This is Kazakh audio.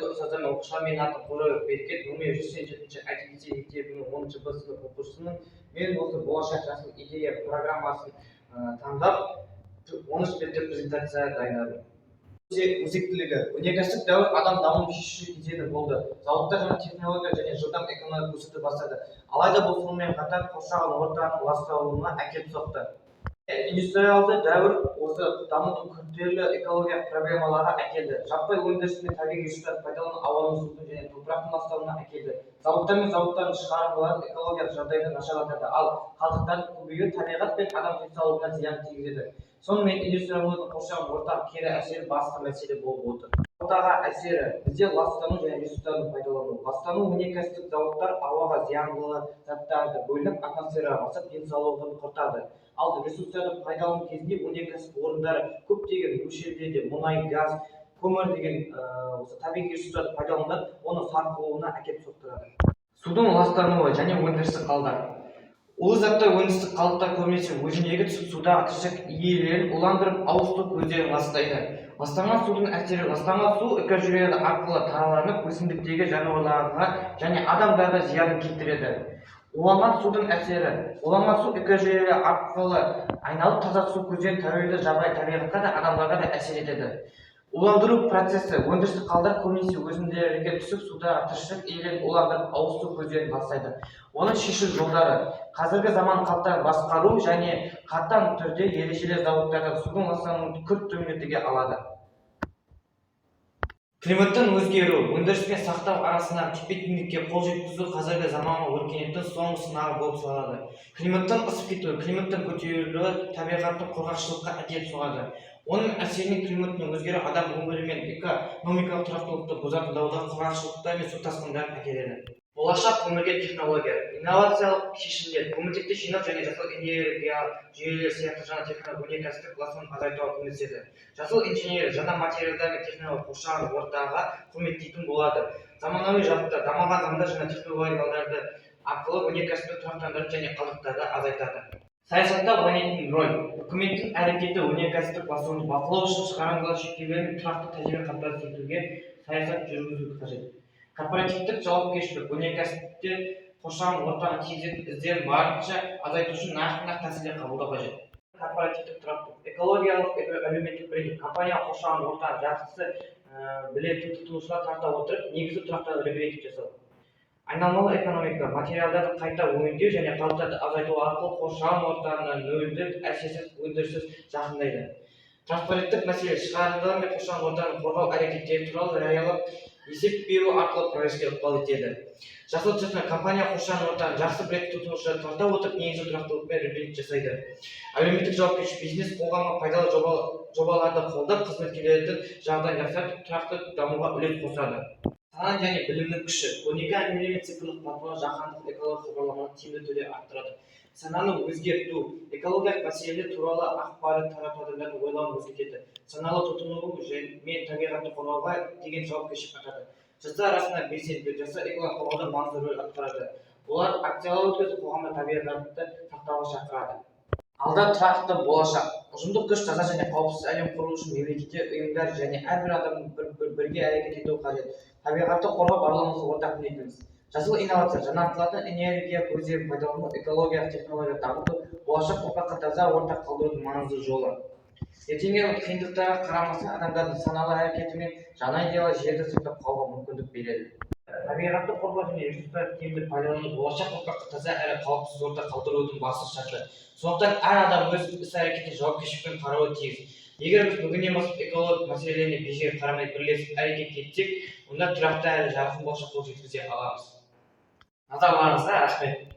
құрметті ұстаздармен оқушылар, менің атым Қожабек Берекет, номер 187 ITDC мектебінің 10-шы Б сынып оқушысымын. Мен осы болашақ жасыл идея программасын таңдап 13 беттік презентация дайындадым. Өзектілігі: өнеркәсіп дәуір адам дамуын шешу кезеңі болды. Зауыттар жаңа технология және жылдам экономика көрсете бастады. Алайда бұл сонымен қатар қоршаған ортаның ластауына әкеліп соқты. Индустриалды дәуір осы дамудың күрделі экологиялық проблемаларға әкелді. Жаппай өндіріс пен табиғи ресурстарды пайдалану ауаның, судың және топырақтың ластауына әкелді. Зауыттар мен зауыттардың шығарындылары экологиялық жағдайды нашарлатады, ал қалдықтардың көбеюі табиғат пен адам денсаулығына зиян тигізеді. Сонымен индустриялаудың қоршаған ортаға кері әсері басты мәселе болып отыр. Ортаға әсері: бізде ластану және ресурстарды пайдалану. Ластану: өнеркәсіптік зауыттар ауаға зиянды заттарды бөліп атмосфераға басып денсаулығын құртады. Ал ресурстарды пайдалану кезінде өнеркәсіп орындары көптеген мөлшерде мұнай, газ, көмір деген табиғи ресурстарды пайдаланып, оның сарқылуына әкеліп соқтырады. Судың ластануы және өндірістік қалдықтар. Улы заттар өндірістік қалдықтар көбінесе өзендерге түсіп, судағы тіршілік иелерін уландырып, ауыз су көздерін ластайды. Ластанған судың әсері: ластанған су экожүйелер арқылы таралып, өсімдіктегі жануарларға және адамдарға зиянын келтіреді. Уланған судың әсері: уланған су экожүйелер арқылы айналып, таза су көздерін тәуелді жабайы табиғатқа да, адамдарға да әсер етеді. Уландыру процесі: өндірістік қалдықтар көбінесе өзендерге түсіп, судағы тіршілік иелерін уландырып, ауыз су көздерін ластайды. Оның шешу жолдары: қазіргі заман қалдықтарын басқару және қатаң түрде ережелер зауыттарда судың ластануын күрт төмендете алады. Климаттың өзгеру: өндіріс пен сақтау арасындағы тепе-теңдікке қол жеткізу қазіргі заманауи өркениеттің соңғы сынағы болып саналады. Климаттың ысып кетуі: климаттың көтерілуі табиғаттың құрғақшылыққа әкеліп соғады. Оның әсерінен климаттың өзгеруі адам өмірі мен экономикалық тұрақтылықты бұзады, дауылдар, құрғақшылықтар мен су тасқындарын әкеледі. Болашақ өмірге технология: инновациялық шешімдер, көміртекті жинау және жасыл энергия жүйелері сияқты жаңа технология өнеркәсіптік ластануды азайтуға көмектеседі. Жасыл инженерия: жаңа материалдар мен технология қоршаған ортаға құрметтейтін болады. Заманауи жабдықтар: дамыған заманда жаңа технологияларды арқылы өнеркәсіпті тұрақтандырып және қалдықтарды азайтады. Саясатта ойнайтын роль: үкіметтің әрекеті өнеркәсіптік ластануды бақылау үшін шығарындылар шектеулер мен тұрақты тәжірибе қамтамасыз етуге саясат жүргізу қажет. Корпоративтік жауапкершілік: өнеркәсіпте қоршаған ортаға тигізетін іздерін барынша азайту үшін нақты тәсілдер қабылдау қажет. Корпоративтік тұрақтылық: экологиялық әлеуметтік брендинг: компания қоршаған ортаны жақсы білетін тұтынушылар тарта отырып, негізгі тұрақтарды брендинг жасау. Айналмалы экономика: материалдарды қайта өңдеу және қалдықтарды азайту арқылы қоршаған ортаны нөлдік әсерсіз өндіріссіз жақындайды. Транспаренттік мәселе: шығарындылар мен қоршаған ортаны қорғау әрекеттері туралы жариялап, есеп беру арқылы прогреске ықпал етеді. Жасыл технология: компания қоршаған ортаны жақсы білетін тұтынушыларды тарта отырып, негізгі тұрақтылықпен ребрендинг жасайды. Әлеуметтік жауапкершілік: бизнес қоғамға пайдалы жобаларды қолдап, қызметкерлердің жағдайын жақсартып, тұрақты дамуға үлес қосады. Сана және білімнің күші: 12 әңгімелер мен цифрлық платформа жаһандық экологиялық хабарламаны тиімді түрде арттырады. Сананы өзгерту: экологиялық мәселелер туралы ақпарат тарату адамдардың ойлауын өзгертеді. Саналы тұтыну мен табиғатты қорғауға деген жауапкершілік артады. Жастар арасында белсенділік: жастар экологиялық қорғауда маңызды рөл атқарады. Олар акциялар өткізіп, қоғамда табиғатты сақтауға шақырады. Алда тұрақты болашақ: ұжымдық күш, таза және қауіпсіз әлем құру үшін мемлекеттер, ұйымдар және әрбір адам бірге әрекет етуі қажет. Табиғатты қорғау барлығымыздың ортақ міндетіміз. Жасыл инновация: жаңартылатын энергия көздерін пайдалану, экологиялық технология дамыту, болашақ ұрпаққа таза орта қалдырудың маңызды жолы. Ертеңгі қиындықтарға қарамастан, адамдардың саналы әрекеті мен жаңа идеялар жерді сақтап қалуға мүмкіндік береді. Табиғатты қорғау және ресурстарды тиімді пайдалану болашақ ұрпаққа таза әрі қауіпсіз орта қалдырудың басты шарты. Сондықтан әр адам өз іс-әрекетіне жауапкершілікпен қарауы тиіс. Егер біз бүгіннен бастап экологиялық мәселелеріне бейжай қарамай бірлесіп әрекет етсек, онда тұрақты әрі жарқын болашаққа қол жеткізе аламыз. Назарларыңызға рахмет.